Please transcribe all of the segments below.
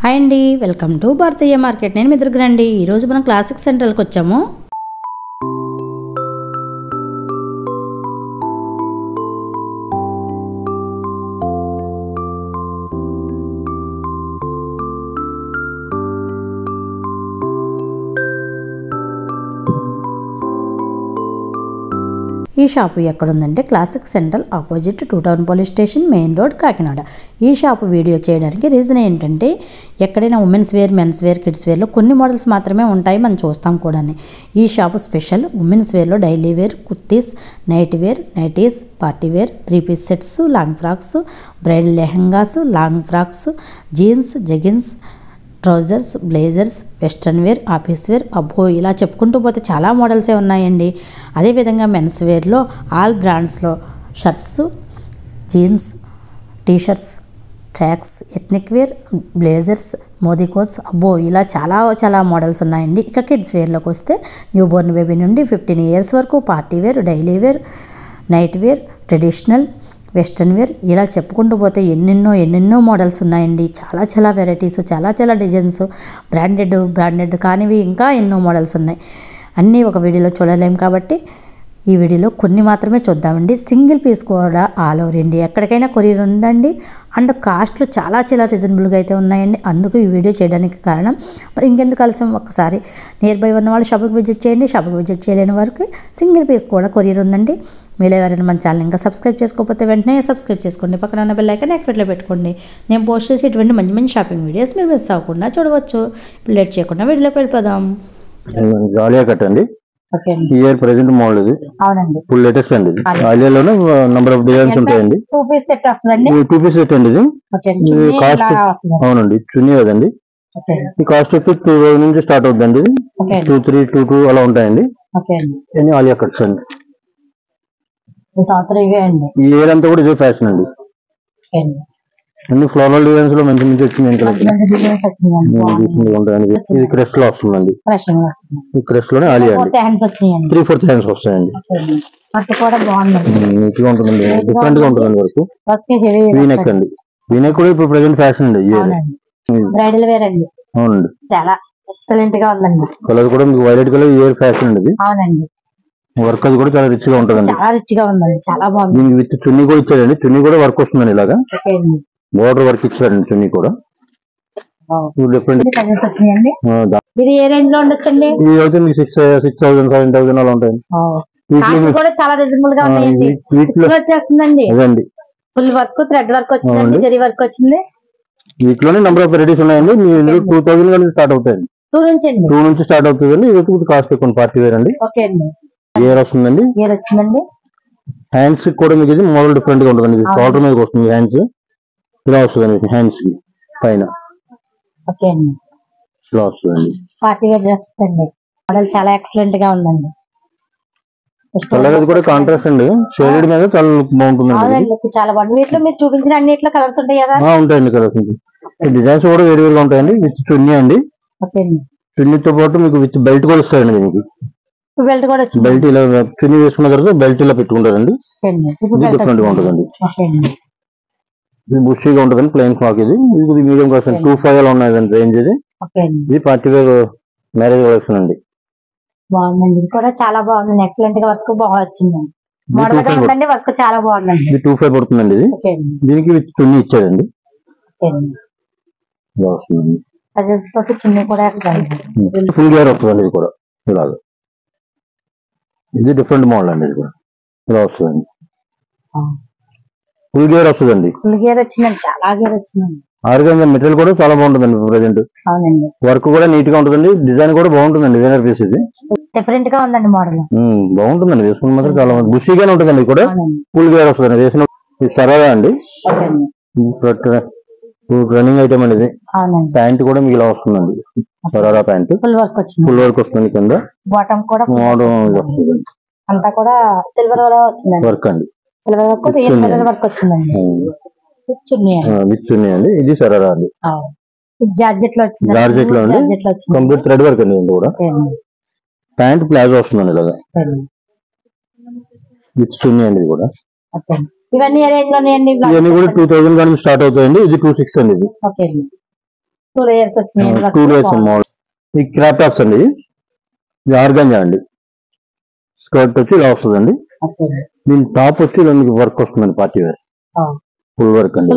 Hi అండి, welcome to Bharatiya market. నేను మీ దగ్గరండి. ఈరోజు మనం క్లాసిక్ సెంట్రల్కి వచ్చాము. ఈ షాపు ఎక్కడుందంటే Classic Central opposite 2 town police station, main road, Kakinada. ఈ షాపు వీడియో చేయడానికి రీజన్ ఏంటంటే ఎక్కడైనా women's wear, men's wear, kids వేర్లో కొన్ని మోడల్స్ మాత్రమే ఉంటాయి, మనం చూస్తాం కూడా. ఈ షాపు స్పెషల్ ఉమెన్స్ వేర్లో daily wear, kurtis, night wear, nighties, party wear, 3 piece sets, long frocks, bridal lehengas, long frocks, jeans, jeggings, trousers, blazers, western wear, office wear, అబ్బో ఇలా చెప్పుకుంటూ పోతే చాలా మోడల్సే ఉన్నాయండి. అదేవిధంగా మెన్స్ వేర్లో ఆల్ బ్రాండ్స్లో shirts, jeans, T-shirts, tracks, ethnic wear, blazers, Modi coats, అబ్బో ఇలా చాలా మోడల్స్ ఉన్నాయండి. ఇక కిడ్స్ వేర్లోకి వస్తే న్యూ బోర్న్ బేబీ నుండి 15 ఇయర్స్ వరకు party wear, daily wear, night wear, traditional, western wear, ఇలా చెప్పుకుంటూ పోతే ఎన్నెన్నో మోడల్స్ ఉన్నాయండి. చాలా వెరైటీస్, చాలా డిజైన్స్, బ్రాండెడ్ కానివి ఇంకా ఎన్నో మోడల్స్ ఉన్నాయి. అన్నీ ఒక వీడియోలో చూడలేము కాబట్టి ఈ వీడియోలో కొన్ని మాత్రమే చూద్దామండి. సింగిల్ పీస్ కూడా ఆల్ ఓవర్ ఇండియా ఎక్కడికైనా కొరియర్ ఉందండి. అండ్ కాస్ట్లు చాలా రీజనబుల్గా అయితే ఉన్నాయండి. అందుకు ఈ వీడియో చేయడానికి కారణం. మరి ఇంకెందుకు ఆలస్యం, ఒక్కసారి నియర్ బై ఉన్న వాళ్ళు షాప్కి విజిట్ చేయండి. షాప్కి విజిట్ చేయలేని వారికి సింగిల్ పీస్ కూడా కొరియర్ ఉందండి. మీలో ఎవరైనా మన ఛానల్ ఇంకా సబ్స్క్రైబ్ చేసుకోకపోతే వెంటనే సబ్స్క్రైబ్ చేసుకోండి. పక్కన ఉన్న బెల్ ఐకాన్ యాక్టివేట్లో పెట్టుకోండి. నేను పోస్ట్ చేసి ఇటువంటి మంచి షాపింగ్ వీడియోస్ మీరు మిస్ అవ్వకుండా చూడవచ్చు. ఇప్పుడు లేట్ చేయకుండా వీడియోలోకి వెళ్ళిపోదాం. జాలియా కట్ అండి. ఇయర్ ప్రెజెంట్ మోడల్ ఇది. అవునండి, ఫుల్ లేటెస్ట్ అండి. ఆలియాలోనే నంబర్ ఆఫ్ డిజైన్స్ ఉంటాయండి. 2 పీస్ సెట్ వస్తుందండి. 2 పీస్ సెట్ అండి ఇది. కాస్ట్ అవునండి, చున్నీ కదండి. ఈ కాస్ట్ వచ్చి 2000 నుంచి స్టార్ట్ అవుతుందండి. 23, 22 అలా ఉంటాయండి. ఆలియా కట్స్ అండి. ఈ ఇయర్ అంతా కూడా ఇదే ఫ్యాషన్ అండి. అన్ని ఫ్లోరల్ డిజైన్స్ లో మంచి వచ్చింది. ఉంటాయండి. ఇది క్రెస్ట్ లో వస్తుందండి. ఈ క్రెస్ట్ లోనే ఆలియా అండి. 3/4 హ్యాండ్స్ వస్తాయండి. నీట్ గా ఉంటుందండి, డిఫరెంట్ గా ఉంటుందండి. వరకు వీనెక్ అండి. వీనెక్ కూడా ఇప్పుడు ప్రెసెంట్ ఫ్యాషన్ అండి. బ్రైడల్ వేర్ అండి. అవునండి, చాలా ఎక్సలెంట్ గా ఉందండి. కలర్ కూడా మీకు వైలెట్ కలర్ ఇయర్ ఫ్యాషన్ అండి. అవునండి, వర్క్ అది కూడా చాలా రిచ్ గా ఉంటుందండి. చాలా రిచ్ గా ఉందండి, చాలా బాగుంది. దీనికి విత్ చున్నీ కూడా ఇచ్చాడండి. చున్నీ కూడా వర్క్ వస్తుందండి. ఇలాగా బోర్డర్ వర్క్ ఇచ్చారండి. చున్నీ కూడా డిఫరెంట్. ఇది ఏ రేంజ్ లో ఉండొచ్చండి? ఇది అయితే మీకు 6,000, 7,000 అలా ఉంటాయండి. కూడా చాలా రీజనబుల్ గా ఉన్నాయండి. వచ్చేస్తుందండి. అదండి, ఫుల్ వర్క్, థ్రెడ్ వర్క్ వచ్చిందండి, జరీ వర్క్ వచ్చింది. వీటిలోనే నెంబర్ ఆఫ్ వెరైటీస్ ఉన్నాయండి. మీ 2000 నుంచి స్టార్ట్ అవుతాయండి. 2 నుంచి స్టార్ట్ అవుతుందండి. ఇది కాస్ట్ ఎక్కువ పార్టీ వేర్ అండి. ఇయర్ వస్తుందండి. ఇయర్ వచ్చిందండి. హ్యాండ్స్ కూడా మీకు ఇది మోడల్ డిఫరెంట్ గా ఉంటుందండి. షోల్డర్ మీద వస్తుంది హ్యాండ్స్. ఇలా వస్తుందండి హ్యాండ్స్ కి పైన ఇలా వస్తుందండి. పార్టీ వేర్ డ్రెస్ అండి. మోడల్ చాలా ఎక్సలెంట్ గా ఉందండి. కలర్ అది కూడా కాంట్రాస్ట్ అండి. షేడెడ్ మీద చాలా బాగుంటుందండి. చాలా బాగుంది. వీటిలో మీరు చూపించిన అన్నిట్లో కలర్స్ ఉంటాయి కదా? ఉంటాయండి కలర్స్. డిజైన్స్ కూడా వేరుగా ఉంటాయండి. విత్ చున్నీ అండి. చున్నీతో పాటు మీకు విత్ బెల్ట్ కూడా వస్తాయండి. దీనికి బెల్ట్ కూడా వచ్చింది. బెల్ట్ ఇలా చున్నీ వేసుకున్న తర్వాత బెల్ట్ ఇలా పెట్టుకుంటారండి. డిఫరెంట్ గా ఉంటుందండి. ఇది బుషీగా ఉంటుందండి. ప్లెయిన్ ఫ్రాక్ ఇది. ఇది మీడియం కాస్ట్ 2,500 అలా ఉన్నాయండి రేంజ్. ఇది పార్టీ వేర్ మ్యారేజ్ కలెక్షన్ అండి. బాగుందండి. ఇది కూడా చాలా బాగుంది. ఎక్సలెంట్ గా వర్క్ బాగా వచ్చిందండి. మోడల్ గా ఉందండి. వర్క్ చాలా బాగుందండి. ఇది 2,500 పడుతుందండి. ఇది దీనికి విత్ చున్నీ ఇచ్చారండి. చున్నీ కూడా ఫుల్ గేర్ వస్తుందండి. ఇది కూడా ఇలాగా. ఇది డిఫరెంట్ మోడల్ అండి. ఇది కూడా ఇలా వస్తుందండి. ఫుల్ గేర్ వస్తుందండి. ఫుల్ గేర్ వచ్చిందండి. చాలా గేర్ వచ్చిందండి. ఆర్గానిక్ మెటీరియల్ కూడా చాలా బాగుంటుందండి. ప్రెసెంట్ అవునండి. వర్క్ కూడా నీట్ గా ఉంటుందండి. డిజైన్ కూడా బాగుంటుందండి. డిజైనర్ పీస్ ఇది డిఫరెంట్ గా ఉందండి. మోడల్ బాగుంటుందండి. వేసుకున్న మాత్రం చాలా బుషీగానే ఉంటుందండి. ఇది కూడా ఫుల్ గేర్ వస్తుందండి. వేసిన సరదా అండి. రన్నింగ్ ఐటమ్ అండి. ఇది ప్యాంట్ కూడా మీకు ఇలా వస్తుందండి. సరారా ప్యాంట్ ఫుల్ వర్క్ వస్తుంది. కింద బాటమ్ కూడా వస్తుంది. అంతా కూడా సిల్వర్ వర్క్ అండి. సిల్వర్ వర్క్ వచ్చిందండి. విత్ చున్నీ అండి. ఇది సరారా అండి. జార్జెట్ లో వచ్చింది. జార్జెట్ లో అండి. కంప్లీట్ థ్రెడ్ వర్క్ అండి. ఇది కూడా ప్యాంట్ ప్లాజో వస్తుందండి. ఇలాగా విత్ చున్నీ అండి. ఇది కూడా ఇవన్నీ రేంజ్ లో ఇవన్నీ కూడా 2000 కానీ స్టార్ట్ అవుతాయండి. ఇది 2600 అండి. ఇది 2 layers వచ్చినాయి. 2 layers మోడల్. ఈ క్రాప్ టాప్స్ అండి, ఇది ఆర్గాంజా అండి. స్కర్ట్ వచ్చి ఇలా వస్తుందండి. దీని టాప్ వచ్చి ఇలా మీకు వర్క్ వస్తుందండి, పార్టీ వేర్ ఫుల్ వర్క్ అండి.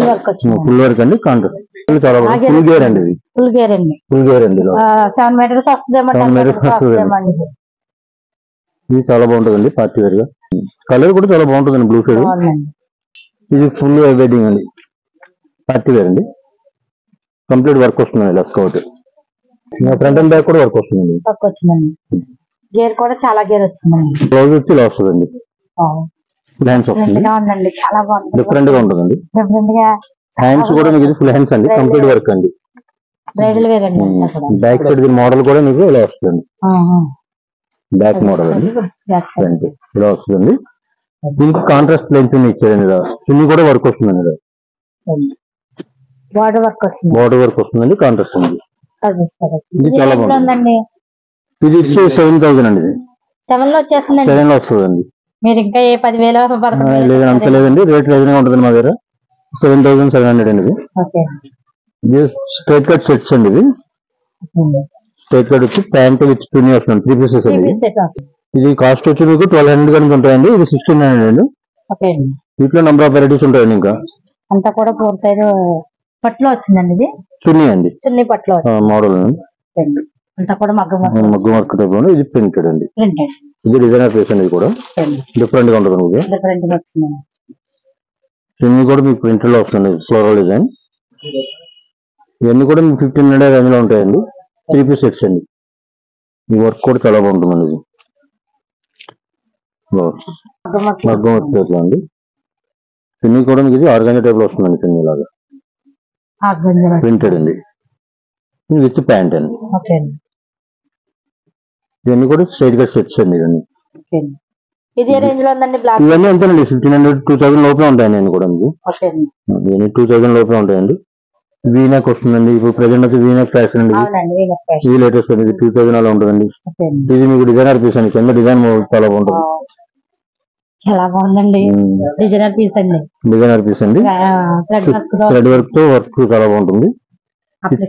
ఫుల్ వర్క్ అండి, కాంట్రాస్ట్ చాలా ఫుల్ గేర్ అండి. ఇది ఫుల్ గేర్ అండి. ఫుల్ గేర్ అండి. 7 మీటర్స్ వస్తుందేమో. 7 మీటర్స్ వస్తుందండి. ఇది చాలా బాగుంటుందండి పార్టీ వేర్ గా. కలర్ కూడా చాలా బాగుంటుందండి, బ్లూ షేడ్. ఇది ఫుల్ వెడ్డింగ్ అండి, పార్టీ వేర్ అండి. కంప్లీట్ వర్క్ వస్తుందండి ఇలా స్కర్ట్. ఫ్రంట్ అండ్ బ్యాక్ కూడా వర్క్ వస్తుందండి. గేర్ కూడా చాలా గేర్ వచ్చిందండి. బ్లౌజ్ వచ్చి ఇలా వస్తుందండి. హ్యాండ్స్ వస్తుంది, చాలా బాగుంది. డిఫరెంట్ గా ఉంటుందండి. హ్యాండ్స్ కూడా మీకు ఫుల్ హ్యాండ్స్ అండి, కంప్లీట్ వర్క్ అండి. బ్రైడల్ వేర్ అండి. బ్యాక్ సైడ్ దీని మోడల్ కూడా మీకు ఇలా వస్తుంది. బ్యాక్ మోడల్ అండి, ఫ్రంట్ ఇలా వస్తుంది. దీనికి కాంట్రాస్ట్ ప్లేన్ చున్నీ ఇచ్చారండి. ఇలా చున్నీ కూడా వర్క్ వస్తుందండి. ఇలా బార్డర్ వర్క్ వచ్చింది. బార్డర్ వర్క్ వస్తుందండి, కాంట్రాస్ట్ అండి. ఇది చాలా బాగుంది. ఇది ఇచ్చి 7,000 అండి. ఇది 7 లో వచ్చేస్తుంది. 7 లో వస్తుందండి. మీరు ఇంకా 10,000 లేదు అంత లేదండి, రేట్ రీజన్ గా ఉంటుంది మా దగ్గర. 7,700 అండి. ఇది స్ట్రైట్ కట్ సెట్స్ అండి. ఇది స్ట్రైట్ కట్ వచ్చి ప్యాంట్ విత్ చున్నీ వస్తుంది, 3 పీసెస్ అండి. ఇది కాస్ట్ వచ్చి మీకు 1,200 కనుక ఉంటాయండి. ఇది 1,600 అండి. వీటిలో నెంబర్ ఆఫ్ వెరైటీస్ ఉంటాయండి. ఇంకా అంతా కూడా 4 సైడ్ పట్లో వచ్చిందండి. ఇది చున్నీ అండి, చున్నీ పట్లో మోడల్ అంతా కూడా మగ్గం వర్క్ టైప్. ఇది ప్రింటెడ్ అండి. ఇది డిజైనర్ పీస్ అండి. ఇది కూడా డిఫరెంట్ గా ఉంటుంది. చున్నీ కూడా మీకు ప్రింటెడ్ లో వస్తుంది, ఫ్లోరల్ డిజైన్. ఇవన్నీ కూడా మీకు 1,500 రేంజ్ లో ఉంటాయండి. 3 పీస్ సెట్స్ అండి. ఈ వర్క్ కూడా చాలా బాగుంటుందండి. ఇది మగ్గం వర్క్ టైప్ లో అండి. చున్నీ కూడా మీకు ఇది ఆర్గానిక్ టైప్ లో వస్తుందండి. చున్నీ లాగా ప్రింటెడ్ అండి, విత్ ప్యాంట్ అండి. ఇవన్నీ కూడా స్ట్రైట్ కట్ సెట్స్ అండి. ఇవన్నీ ఇవన్నీ అంతేనండి. 1,500 2,000 లోపే ఉంటాయండి. నేను కూడా మీకు ఇవన్నీ 2,000 లోపే ఉంటాయండి. వీనెక్ వస్తుందండి. ఇప్పుడు ప్రెసెంట్ వచ్చి వీనెక్ ఫ్యాషన్ అండి. ఇది లేటెస్ట్ అండి. 2,000 అలా ఉంటుందండి. ఇది మీకు డిజైనర్ పీస్ అండి. కింద డిజైన్ చాలా బాగుంటుంది. చాలా బాగుందండి. డిజైనర్ పీస్ అండి. డిజైనర్ పీస్ అండి, థ్రెడ్ వర్క్ తో వర్క్ చాలా బాగుంటుంది.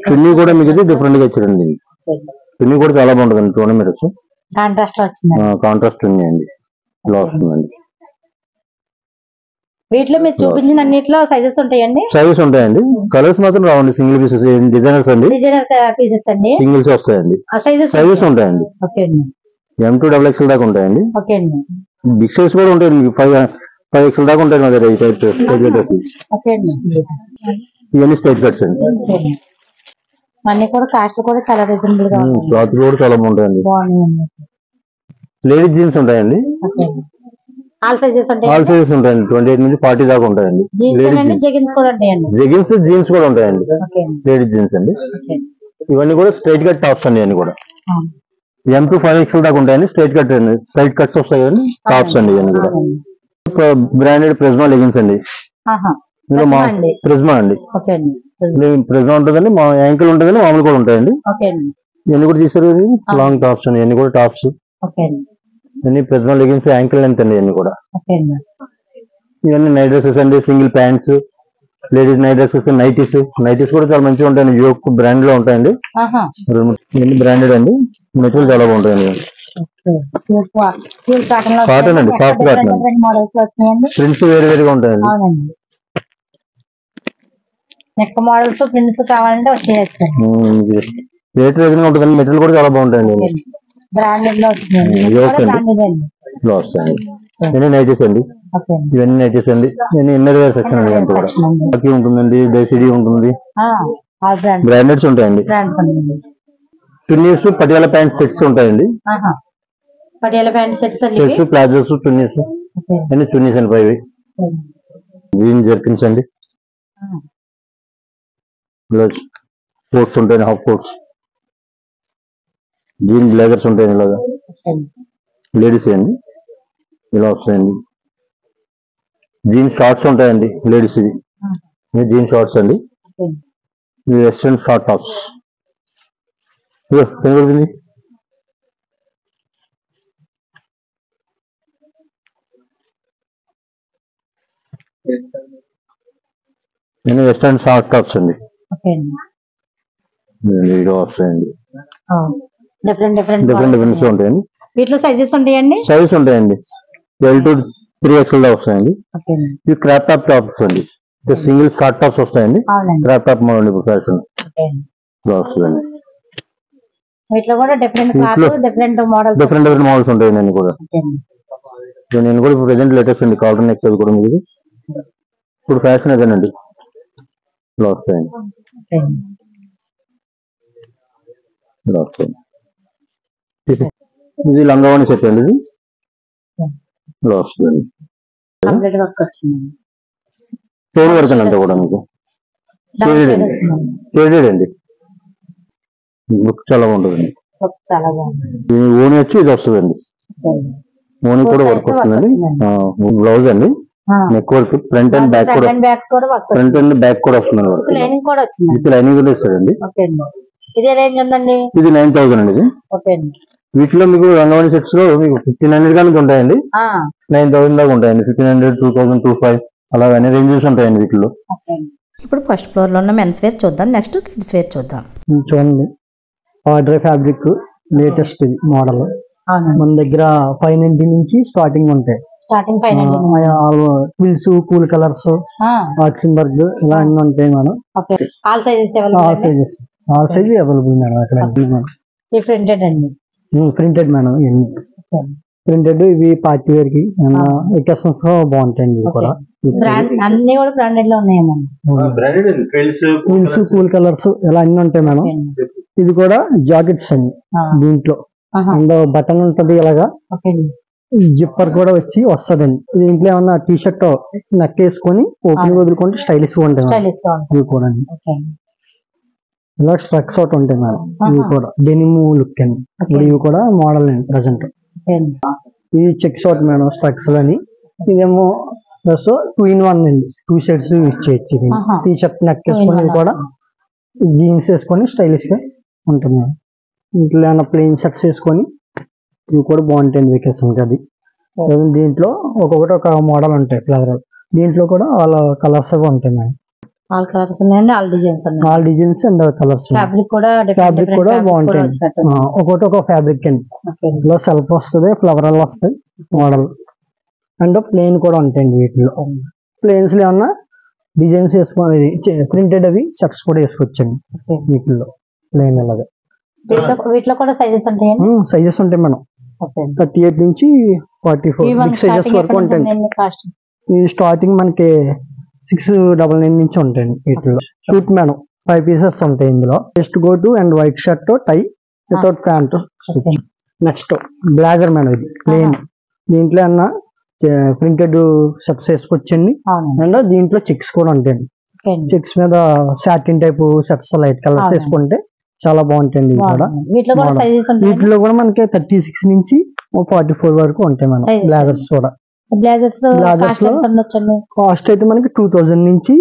చున్నీ కూడా మీకు ఇది డిఫరెంట్ గా ఇచ్చారండి. చున్నీ కూడా చాలా బాగుంటుందండి. 2 మీటర్స్ కాంట్రాస్ట్ చున్నీ అండి. ఇలా వస్తుందండి. వీటిలో మీరు చూపించిన అన్నిట్లో సైజెస్ ఉంటాయండి. సైజెస్ ఉంటాయండి, కలర్స్ మాత్రం రావండి. సింగిల్ పీసెస్ డిజైనర్స్ అండి. డిజైనర్స్ పీసెస్ అండి, సింగిల్స్ వస్తాయండి. సైజెస్ ఉంటాయండి. M2 దాకా ఉంటాయండి. బిగ్ సైజ్ కూడా ఉంటాయండి. 5XL దాకా ఉంటాయి మా దగ్గర. ఇవన్నీ స్ట్రైట్ కట్స్ అండి. అన్ని కూడా కాస్ట్ కూడా చాలా రీజనబుల్ గా ఉంటాయి. క్లాత్ కూడా చాలా బాగుంటాయండి. లేడీస్ జీన్స్ ఉంటాయండి. ఆల్ సైజెస్ ఉంటాయండి. 28 నుంచి 40 దాకా ఉంటాయండి. జెగిన్స్ కూడా ఉంటాయండి. జెగిన్స్ జీన్స్ కూడా ఉంటాయండి. లేడీస్ జీన్స్ అండి. ఇవన్నీ కూడా స్ట్రైట్ కట్ టాప్స్ అండి. అన్ని కూడా M2 5XL దాకా ఉంటాయండి. స్ట్రైట్ కట్ అండి, సైడ్ కట్స్ వస్తాయి కదండి, టాప్స్ అండి. ఇవన్నీ కూడా బ్రాండెడ్ ప్రిజ్మా లెగిన్స్ అండి. ప్రిజ్మా అండి. ప్రిజ్మా ఉంటుందండి, మా యాంకిల్ ఉంటుందండి, మామూలు కూడా ఉంటాయండి. ఇవన్నీ కూడా తీసారు, లాంగ్ టాప్స్ అండి. ఇవన్నీ కూడా టాప్స్. ఇవన్నీ ప్రిజ్మా లెగిన్స్, యాంకిల్ లెంత్ అండి. ఇవన్నీ కూడా ఇవన్నీ నైట్ డ్రెస్సెస్ అండి, single pants, ladies night dresses, nighties కూడా చాలా మంచిగా ఉంటాయండి. యోక్ బ్రాండ్ లో ఉంటాయండి. ఇవన్నీ బ్రాండెడ్ అండి. మెటీరియల్ చాలా బాగుంటాయండి. కాటన్ అండి, సాఫ్ట్ కాటన్ అండి. ప్రింట్స్ వేరుగా ఉంటాయండి. నెక్ మోడల్స్ ప్రింట్స్ కావాలంటే వచ్చేయచ్చు. రేట్ రీజన్ ఉంటుందండి. మెటీరియల్ కూడా చాలా బాగుంటాయండి. బ్రాండెడ్ లో వస్తాయండి. ఇవన్నీ నైటీస్ అండి. ఇవన్నీ నైటీస్ అండి. ఇవన్నీ ఇన్నర్ వేర్ సెక్షన్ అండి. అంతా కూడా ఉంటుందండి, డైసిడీ ఉంటుంది. బ్రాండెడ్స్ ఉంటాయండి. చున్నీస్, పటియాలా ప్యాంట్ సెట్స్ ఉంటాయండి. Patiala pant sets, palazzos, chunnis, అన్ని చున్నీస్ అండి. 5 గ్రీన్ జర్కిన్స్ అండి. కోట్స్ ఉంటాయండి, హాఫ్ కోట్స్, జీన్ బ్లేజర్స్ ఉంటాయండి. ఇలాగా లేడీస్ అండి. ఇలా వస్తాయండి. జీన్స్ షార్ట్స్ ఉంటాయండి లేడీస్. ఇది జీన్ షార్ట్స్ అండి. ఇది వెస్ట్రన్ షార్ట్ టాప్స్. కనబడుతుంది. వెస్ట్రన్ షార్ట్ టాప్స్ అండి. ఇదో వస్తాయండి. డిఫరెంట్ డిఫరెంట్ డిఫరెన్స్ ఉంటాయండి. వీటిలో సైజెస్ ఉంటాయండి? సైజెస్ ఉంటాయండి. L to 3XL దా వస్తాయండి. ఇవి క్రాప్ టాప్ టాప్స్ అండి. సింగిల్ షార్ట్ టాప్స్ వస్తాయండి. క్రాప్ టాప్ మోడల్ ఇప్పుడు ఫ్యాషన్ వస్తుందండి. వీటిలో కూడా డిఫరెంట్ డిఫరెంట్ మోడల్స్ ఉంటాయండి. నేను కూడా ఇప్పుడు ప్రెసెంట్ లేటెస్ట్ అండి. కాలర్ నెక్ అది కూడా మీకు ఇప్పుడు ఫ్యాషన్ అదేనండి. ఇలా వస్తాయండి. ఇలా వస్తాయండి. ఇది లంగావాణి సెట్ అండి. ఇది ఇలా వస్తుందండి. స్టోన్ వర్క్ అంతా కూడా మీకు షేడెడ్ అండి. లుక్ చాలా బాగుంటుందండి. ఓని వచ్చి ఇది వస్తుందండి. ఓని కూడా వర్క్ వస్తుందండి. బ్లౌజ్ అండి. Neck work front and back కూడా ఫ్రంట్ అండ్ బ్యాక్ కూడా వస్తుందండి. వర్క్ విత్ లైనింగ్ కూడా ఇస్తారండి. ఇది 9,000 అండి. ఇది వీటిలో మీకు రంగవాణి సెట్స్ లో మీకు 1,500 కానీ ఉంటాయండి. 9,000 దాకా ఉంటాయండి. 1,500, 2,000, 2,500 అలా అన్ని రేంజెస్ ఉంటాయండి వీటిలో. ఇప్పుడు ఫస్ట్ ఫ్లోర్ లో ఉన్న మెన్స్ వేర్ చూద్దాం. నెక్స్ట్ కిడ్స్ వేర్ చూద్దాం. చూడండి, ఆర్డర్ ఫ్యాబ్రిక్ లేటెస్ట్ మోడల్. మన దగ్గర 590 నుంచి స్టార్టింగ్ ఉంటాయి. క్విల్స్, కూల్ కలర్స్, ఆక్సింబర్గ్ ఇలా అన్ని ఉంటాయి madam. All sizes available madam. అక్కడ ప్రింటెడ్ మేడం. ప్రింటెడ్ ఇవి పార్టీ వేర్ కి ఎకసన్స్ బాగుంటాయండి. ఇవి కూడా అన్ని కూడా బ్రాండెడ్ లో ఉన్నాయి. క్విల్స్, కూల్ కలర్స్ ఇలా అన్ని ఉంటాయి మేడం. ఇది కూడా జాకెట్స్ అండి. దీంట్లో బటన్ ఉంటది. ఇలాగా జిప్పర్ కూడా వస్తదండి. దీంట్లో ఏమన్నా టీ షర్ట్ నెక్ వేసుకొని ఓపెన్ వదులుకుంటే స్టైలిష్ గా ఉంటాయి. ఇవి కూడా ఇలా స్ట్రక్స్ అవుట్ ఉంటాయి మేడం. ఇవి కూడా డెనిమ్ లుక్ అండి. ఇవి కూడా మోడల్ అండి ప్రజెంట్. ఇది చెక్స్ అవుట్ మేడం, స్ట్రక్స్ అని. ఇదేమో 2-in-1 అండి. 2 షర్ట్స్ యూజ్ చేయొచ్చు. ఇది టీ షర్ట్ నెక్ వేసుకొని కూడా జీన్స్ వేసుకొని స్టైలిష్ గా ఉంటుంది మేడం. ఇంట్లో ఏమైనా ప్లెయిన్ షర్ట్స్ వేసుకొని ఇవి కూడా బాగుంటాయండి వెకేషన్ కి. అది దీంట్లో ఒక్కొక్కటి ఒక మోడల్ ఉంటాయి ఫ్లవర్. దీంట్లో కూడా వాళ్ళ కలర్స్ ఉంటాయి మేడం. ఆల్ కలర్స్ ఉన్నాయండి. All designs and colours. Fabric కూడా బాగుంటాయి. ఒకటి ఒక ఫ్యాబ్రిక్ అండి. ఇలా సెల్ఫ్ వస్తుంది, ఫ్లవర్ వస్తాయి మోడల్. అండ్ ప్లెయిన్ కూడా ఉంటాయండి. వీటిలో ప్లెయిన్స్ లో ఏమన్నా డిజైన్స్ వేసుకొని ప్రింటెడ్ అవి షర్ట్స్ కూడా వేసుకోవచ్చండి. వీటిలో ప్లెయిన్ అలాగా. వీటిలో కూడా సైజెస్ ఉంటాయండి. సైజెస్ ఉంటాయి మేడం. 38 నుంచి 44 సైజెస్ వరకు ఉంటాయి. ఈ స్టార్టింగ్ మనకి 699 నుంచి ఉంటాయండి. వీటిలో షూట్ మేడం 5 పీసెస్ ఉంటాయి. ఇందులో just go to and white shirt, tie without pant. Next blazer madam. ఇది ప్లెయిన్. దీంట్లో అన్న ప్రింటెడ్ షర్ట్స్ వేసుకొచ్చండి. అండ్ దీంట్లో చెక్స్ కూడా ఉంటాయండి. చెక్స్ మీద satin type shirts light colours వేసుకుంటే చాలా బాగుంటాయండి. వీటిలో కూడా మనకి 36 నుంచి 44 వరకు ఉంటాయి మేడం. బ్లేజర్స్ కూడా కాస్ట్ అయితే మనకి 2,000 నుంచి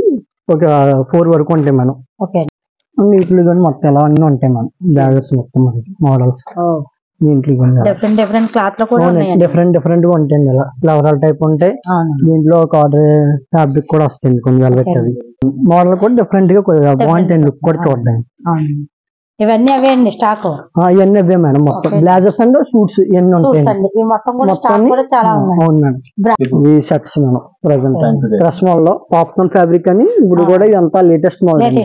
ఒక 4 వరకు ఉంటాయి మేడం. వీటిలో కానీ మొత్తం ఎలా అన్నీ ఉంటాయి మేడం. బ్లేజర్స్ మొత్తం మనకి మోడల్స్ దీంట్లో డిఫరెంట్ క్లాత్ లో కూడా డిఫరెంట్ గా ఉంటాయండి. ఇలా ఫ్లవరల్ టైప్ ఉంటాయి. దీంట్లో ఒక ఆర్డర్ ఫ్యాబ్రిక్ కూడా వస్తుంది. కొన్ని వెల్వెట్ అవి మోడల్ కూడా డిఫరెంట్ గా బాగుంటాయి. లుక్ కూడా చూడడానికి. ఇవన్నీ అవే అండి స్టాక్. ఇవన్నీ అవే మేడం. మొత్తం బ్లేజర్స్ అండ్ సూట్స్ ఇవన్నీ ఉంటాయి. అవును మేడం. ఈ shirts madam present dress model లో పాప్కార్న్ ఫ్యాబ్రిక్ అని ఇప్పుడు కూడా ఇదంతా లేటెస్ట్ మోడల్.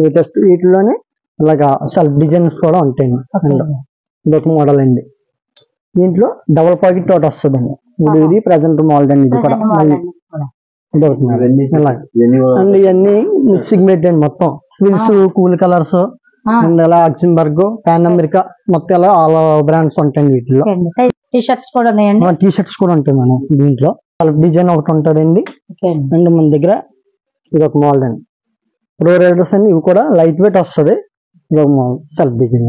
లేటెస్ట్ వీటిలోనే ఇలాగా సెల్ఫ్ డిజైన్స్ కూడా ఉంటాయండి. ఇదొక మోడల్ అండి. దీంట్లో డబుల్ పాకెట్ తోట వస్తుందండి. ఇప్పుడు ఇది ప్రజెంట్ మోడల్ అండి. ఇది కూడా ఇదొకటి అండ్ ఇవన్నీ మిక్సింగ్ మేట్ అండి. మొత్తం క్విల్స్, కూల్ కలర్స్ అండ్ అలా ఆక్సింబర్గ్, పాన్ అమెరికా మొత్తం అలా ఆల్ బ్రాండ్స్ ఉంటాయండి. వీటిలో టీ షర్ట్స్ కూడా ఉన్నాయండి. టీ షర్ట్స్ కూడా ఉంటాయి మేడం. దీంట్లో డిజైన్ ఒకటి ఉంటుందండి. అండ్ మన దగ్గర ఇది ఒక మోడల్ అండి. ప్రో రైడర్స్ అండి. ఇవి కూడా లైట్ వెయిట్ వస్తుంది. ఇది ఒక model self design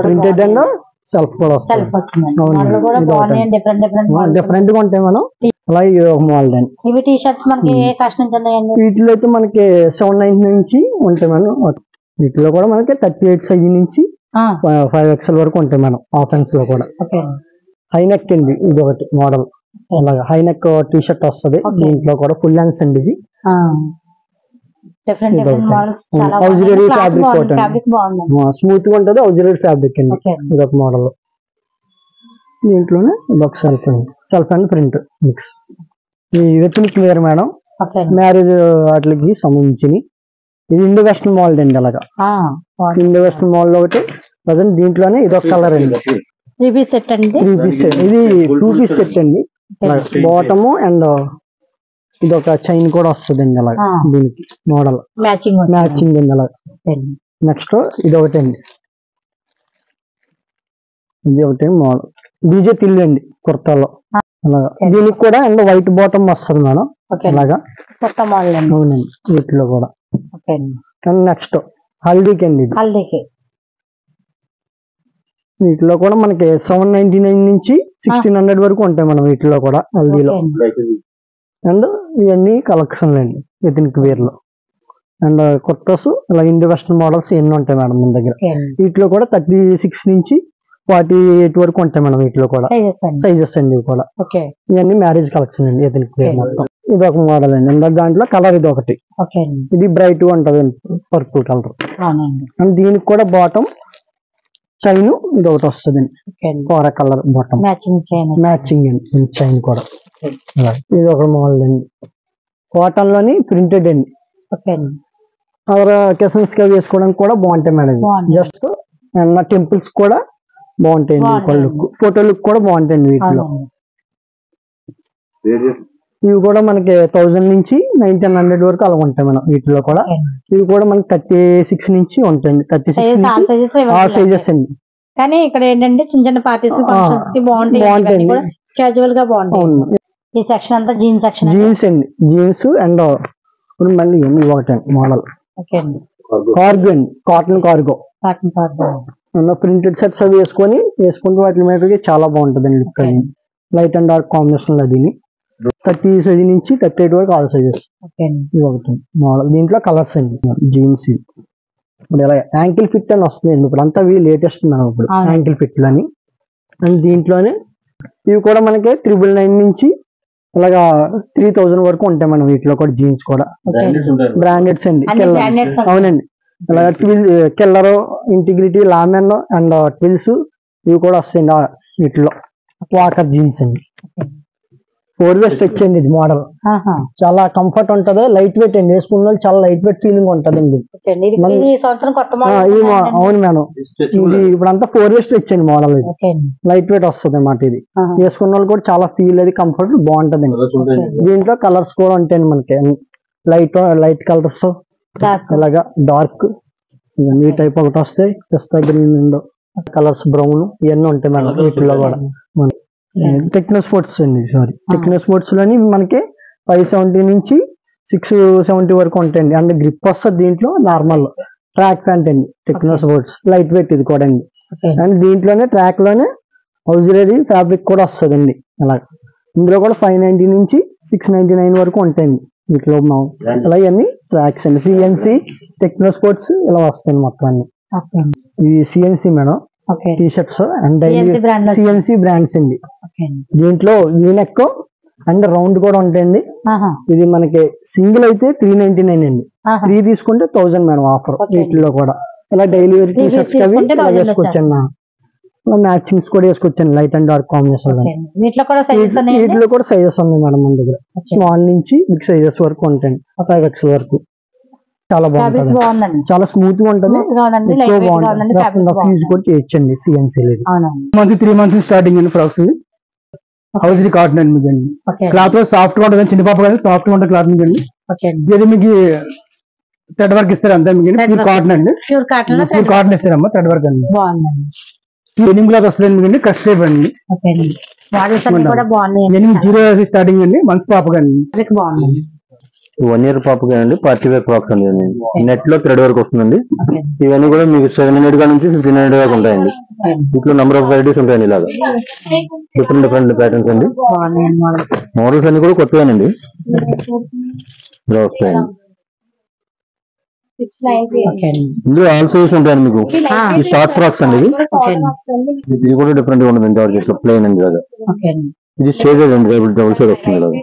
printed and self కూడా వస్తుంది. డిఫరెంట్ గా ఉంటాయి మేడం. అలాగే ఇది ఒక మోడల్ అండి. వీటిలో అయితే మనకి 790 నుంచి ఉంటాయి మేడం. వీటిలో కూడా మనకి 38 సైజ్ నుంచి 5XL వరకు ఉంటాయి మేడం. ఆఫెన్స్ లో కూడా హైనెక్ అండి. ఇది ఒకటి మోడల్. అలాగా హైనెక్ టీ షర్ట్ వస్తుంది. దీంట్లో కూడా ఫుల్ లెన్స్ అండి. ఇది డిఫరెంట్ డిఫరెంట్ మోడల్స్ చాలా Auxiliary fabric బాగుంది. cotton. ఫ్యాబ్రిక్ బాగుంది. స్మూత్ గా ఉంటది, ఆక్సిలరీ ఫ్యాబ్రిక్ అండి. ఓకే ఇదొక మోడల్. దీంట్లోనే ఇదొక సెల్ఫ్ అండ్ ప్రింట్ మిక్స్. ఈ ethnic wear madam, okay marriage వాటికి సంబంధించి. ఇది ఇండో వెస్టర్న్ మోడల్ అండి. అలాగా ఇండో వెస్టర్న్ మోడల్ ఒకటి ప్రజెంట్. దీంట్లోనే ఇదొక కలర్ అండి. 3 పీస్ సెట్ అండి. 3 పీస్ సెట్. ఇది 2 పీస్ సెట్ అండి. బాటమ్ అండ్ ఇదొక చైన్ కూడా వస్తుందండి. అలాగా దీనికి మోడల్ మ్యాచింగ్ అండి. అలాగా నెక్స్ట్ ఇది ఒకటి అండి. ఇది ఒకటి మోడల్ డీజే తిల్లు అండి కుర్తాలో. అలాగా దీనికి కూడా అండ్ వైట్ బాటమ్ వస్తుంది మేడం. అలాగా కొత్త మోడల్ అండి. అవునండి వీటిలో కూడా. ఓకే అండ్ నెక్స్ట్ హల్దీకి అండి. ఇది హల్దీకి వీటిలో కూడా మనకి 799 నుంచి 1600 వరకు ఉంటాయి మనం వీటిలో కూడా హల్దీలో. అండ్ ఇవన్నీ కలెక్షన్ అండి ఎథనిక్ వేర్ లో. అండ్ కుర్తాస్ ఇలా ఇండో వెస్టర్న్ మోడల్స్ ఎన్ని ఉంటాయి మేడం మన దగ్గర. వీటిలో కూడా 36 నుంచి 48 వరకు ఉంటాయి మేడం. వీటిలో కూడా సైజెస్ అండి. ఇవి కూడా ఇవన్నీ మ్యారేజ్ కలెక్షన్ అండి ఎథనిక్ వేర్ మొత్తం. ఇది ఒక మోడల్ అండి. అండ్ దాంట్లో కలర్ ఇది ఒకటి. ఇది బ్రైట్ ఉంటది పర్పుల్ కలర్. అండ్ దీనికి కూడా బాటమ్ చైన్ ఇది ఒకటి వస్తుంది. కోర కలర్ బాటమ్ మ్యాచింగ్ అండి చైన్ కూడా. ఇది ఒక మోడల్ అండి. కాటన్ లోని ప్రింటెడ్ అండి. కెసన్స్ గా వేసుకోవడానికి కూడా బాగుంటాయి మేడం. జస్ట్ టెంపుల్స్ కూడా బాగుంటాయండి. లుక్ ఫోటో లుక్ కూడా బాగుంటాయండి వీటిలో. ఇవి కూడా మనకి 1000 నుంచి 1900 వరకు అలా ఉంటాయి మేడం. వీటిలో కూడా ఇవి కూడా మనకి 36 నుంచి ఉంటాయండి. 36 సైజెస్ అండి. కానీ ఇక్కడ ఏంటంటే చిన్న చిన్న పార్టీస్ ఫంక్షన్స్ కి బాగుంటాయి. క్యాజువల్ గా బాగుంటాయి. ఈ సెక్షన్ అంతా జీన్స్ సెక్షన్. జీన్స్ అండి. జీన్స్ అండ్ మళ్ళీ ఒకటి మోడల్ కార్గో అండి. కాటన్ కార్గో ప్రింటెడ్ సెట్స్ అవి వేసుకుంటూ వాటి మీద చాలా బాగుంటుంది లుక్. అది లైట్ అండ్ డార్క్ కాంబినేషన్. అది 30 సైజ్ నుంచి 38 వరకు ఆల్ సైజెస్. ఇది ఒకటి మోడల్. దీంట్లో కలర్స్ అండి. జీన్స్ ఇప్పుడు ఇలా యాంకిల్ ఫిట్ అని వస్తుంది. ఇప్పుడు అంతా లేటెస్ట్ మనం ఇప్పుడు యాంకిల్ ఫిట్ అని. అండ్ దీంట్లోనే ఇవి కూడా మనకి 999 నుంచి అలాగా 3000 వరకు ఉంటాయి మనం. వీటిలో కూడా జీన్స్ కూడా బ్రాండెడ్స్ అండి. అవునండి. అలాగా కెల్లర్, ఇంటిగ్రిటీ, లామెన్ అండ్ ట్విల్స్ ఇవి కూడా వస్తాయండి వీటిలో. వాకర్ జీన్స్ అండి. 4 వే స్ట్రెచ్ అండి. ఇది మోడల్ చాలా కంఫర్ట్ ఉంటది. లైట్ వెయిట్ అండి. వేసుకున్న చాలా లైట్ వెయిట్ ఫీలింగ్ ఉంటదండి. అవును మేడం. ఇది ఇప్పుడంతా 4 వే స్ట్రెచ్ అండి మోడల్. ఇది లైట్ వెయిట్ వస్తుంది అన్నమాట. ఇది వేసుకున్న వాళ్ళు కూడా చాలా ఫీల్ అది కంఫర్ట్ బాగుంటదండి. దీంట్లో కలర్స్ కూడా ఉంటాయండి మనకి. లైట్ కలర్స్ ఇలాగా డార్క్ ఈ టైప్ ఒకటి వస్తాయి. పిస్తా గ్రీన్ కలర్స్, బ్రౌన్ ఇవన్నీ ఉంటాయి మేడం వీటిలో కూడా. టెక్నో స్పోర్ట్స్ అండి. టెక్నో స్పోర్ట్స్ లోని మనకి 570 నుంచి 670 వరకు ఉంటాయండి. అండ్ గ్రిప్ వస్తుంది దీంట్లో. నార్మల్ ట్రాక్ ప్యాంట్ అండి. టెక్నో స్పోర్ట్స్ లైట్ వెయిట్ ఇది కూడా అండి. అండ్ దీంట్లోనే ట్రాక్ లోనే ఆక్సిలరీ ఫ్యాబ్రిక్ కూడా వస్తుందండి. అలా ఇందులో కూడా 590 నుంచి 699 వరకు ఉంటాయండి వీటిలో. అలా ఇవన్నీ ట్రాక్స్ అండి. సిఎన్సి టెక్నో స్పోర్ట్స్ ఇలా వస్తాయండి మొత్తం అన్ని. ఇవి CNC madam T shirts and CNC brands అండి. దీంట్లో వీనెక్ అండ్ రౌండ్ కూడా ఉంటాయండి. ఇది మనకి సింగిల్ అయితే 399 అండి. 3 తీసుకుంటే 1000 మేడం ఆఫర్. వీటిలో కూడా ఇలా డైలీ వేర్ టీ షర్ట్స్ అవి వేసుకోవచ్చండి. మ్యాచింగ్స్ కూడా వేసుకోవచ్చండి. Light and dark combination. వీటిలో కూడా సైజెస్ ఉన్నాయి మేడం మన దగ్గర. స్మాల్ నుంచి బిగ్ సైజెస్ వరకు ఉంటాయండి. 5XL వరకు. చాలా బాగుంటుంది. చాలా స్మూత్ గా ఉంటది. ఎక్కువ బాగుంటుంది. యూజ్ కూడా చేయొచ్చండి సిఎన్సీ. 3 months స్టార్టింగ్ అండి ఫ్రాక్స్. హౌస్ కాటన్ అండి మీకు అండి. క్లాత్ సాఫ్ట్ గా ఉంటుంది. చిన్న పాప కానీ సాఫ్ట్ గా ఉంటుంది క్లాత్ మీకు అండి. ఇది మీకు థ్రెడ్ వర్క్ ఇస్తారు అంతే. మీకు ప్యూర్ కాటన్ అండి. ప్యూర్ కాటన్ ఇస్తారమ్మా. థ్రెడ్ వర్క్ అండి. ఎనిమిది క్లాత్ వస్తుంది మీకు అండి. కస్ట్ టైప్ అండి. 0 స్టార్టింగ్ అండి. మంత్స్ పాప కానీ 1 year పాపకి అండి. పార్టీ వేర్ ఫ్రాక్స్ అండి. నెట్ లో థ్రెడ్ వర్క్ వస్తుందండి. ఇవన్నీ కూడా మీకు 700 నుంచి 1500 దాకా ఉంటాయండి. వీటిలో నెంబర్ ఆఫ్ వెరైటీస్ ఉంటాయండి. ఇలాగా డిఫరెంట్ ప్యాటర్న్స్ అండి. మోడల్స్ అన్ని కూడా కొత్తగానండి. ఇలా వస్తాయండి. ఇందులో ఆల్ సైజెస్ ఉంటాయండి మీకు. ఈ షార్ట్ ఫ్రాక్స్ అండి. ఇది కూడా డిఫరెంట్ గా ఉంటుంది. జార్జెట్ ప్లెయిన్ అండి. ఇలాగా ఇది షేడెడ్ అండి. డబుల్ షేడ్ వస్తుంది. ఇలాగా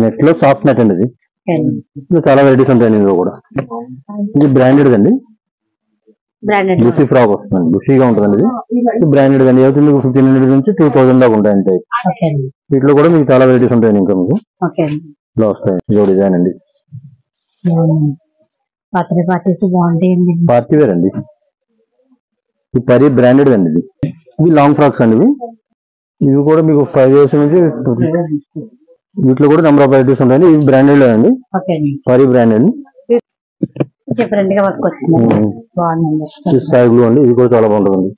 నెట్ లో సాఫ్ట్ నెట్ అండి. ఇది ఓకే అండి. ఇంకా చాలా వెరైటీస్ ఉంటాయండి ఇందులో కూడా. ఇది బ్రాండెడ్ అండి, బ్రాండెడ్ బుషీ ఫ్రాక్ వస్తుందండి, బుషీగా ఉంటుందండి. ఇది బ్రాండెడ్ అండి, అయితే మీకు 1500 నుంచి 2000 దాకా ఉంటాయండి. ఓకే అండి. వీటిలో కూడా మీకు చాలా వెరైటీస్ ఉంటాయండి. ఇంకా మీకు ఓకే అండి. ఇలా వస్తాయి. ఇదో డిజైన్ అండి, బర్త్డే పార్టీస్ బాగుంటాయండి. పార్టీ వేర్ అండి. ఇది పరీ బ్రాండెడ్ అండి. ఇది లాంగ్ ఫ్రాక్స్ అండి. ఇవి కూడా మీకు 5 years నుంచి వీటిలో కూడా నెంబర్ ఆఫ్ వెరైటీస్ ఉంటాయండి. ఇవి బ్రాండెడ్ అండి, ఓకే అండి. పరీ బ్రాండెడ్. డిఫరెంట్ గా వర్క్ వచ్చింది, బాగుందండి. ఇది స్కై బ్లూ అండి, ఇది కూడా చాలా బాగుంటుంది.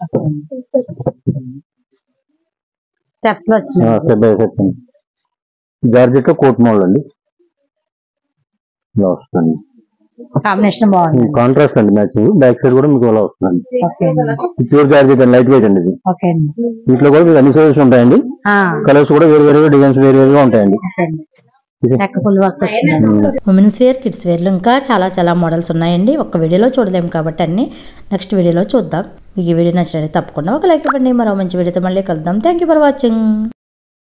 స్టెప్స్ లో వచ్చింది. స్టెప్ బై స్టెప్ అండి. జార్జెట్ కోట్ మోడల్ అండి, ఇలా వస్తుంది. కాంబినేషన్ బాగుంది. కాంట్రాస్ట్ అండి, మ్యాచింగ్. బ్యాక్ సైడ్ కూడా మీకు అలా వస్తుంది. ఓకే అండి. ప్యూర్ జార్జెట్ అండి, లైట్ వెయిట్ అండి ఇది. ఓకే అండి. వీటిలో కూడా మీకు అన్ని సైజెస్ ఉంటాయండి. కలర్స్ కూడా వేరు వేరుగా, డిజైన్స్ వేరు వేరుగా ఉంటాయండి. ఫుల్ వర్క్ వచ్చింది. ఉమెన్స్ వేర్, కిడ్స్ వేర్లు ఇంకా చాలా చాలా మోడల్స్ ఉన్నాయండి. ఒక్క వీడియోలో చూడలేము కాబట్టి అన్ని నెక్స్ట్ వీడియోలో చూద్దాం. మీకు ఈ వీడియో నచ్చినట్లయితే తప్పకుండా ఒక లైక్ ఇవ్వండి. మరో మంచి వీడియోతో మళ్ళీ కలుద్దాం. Thank you for watching.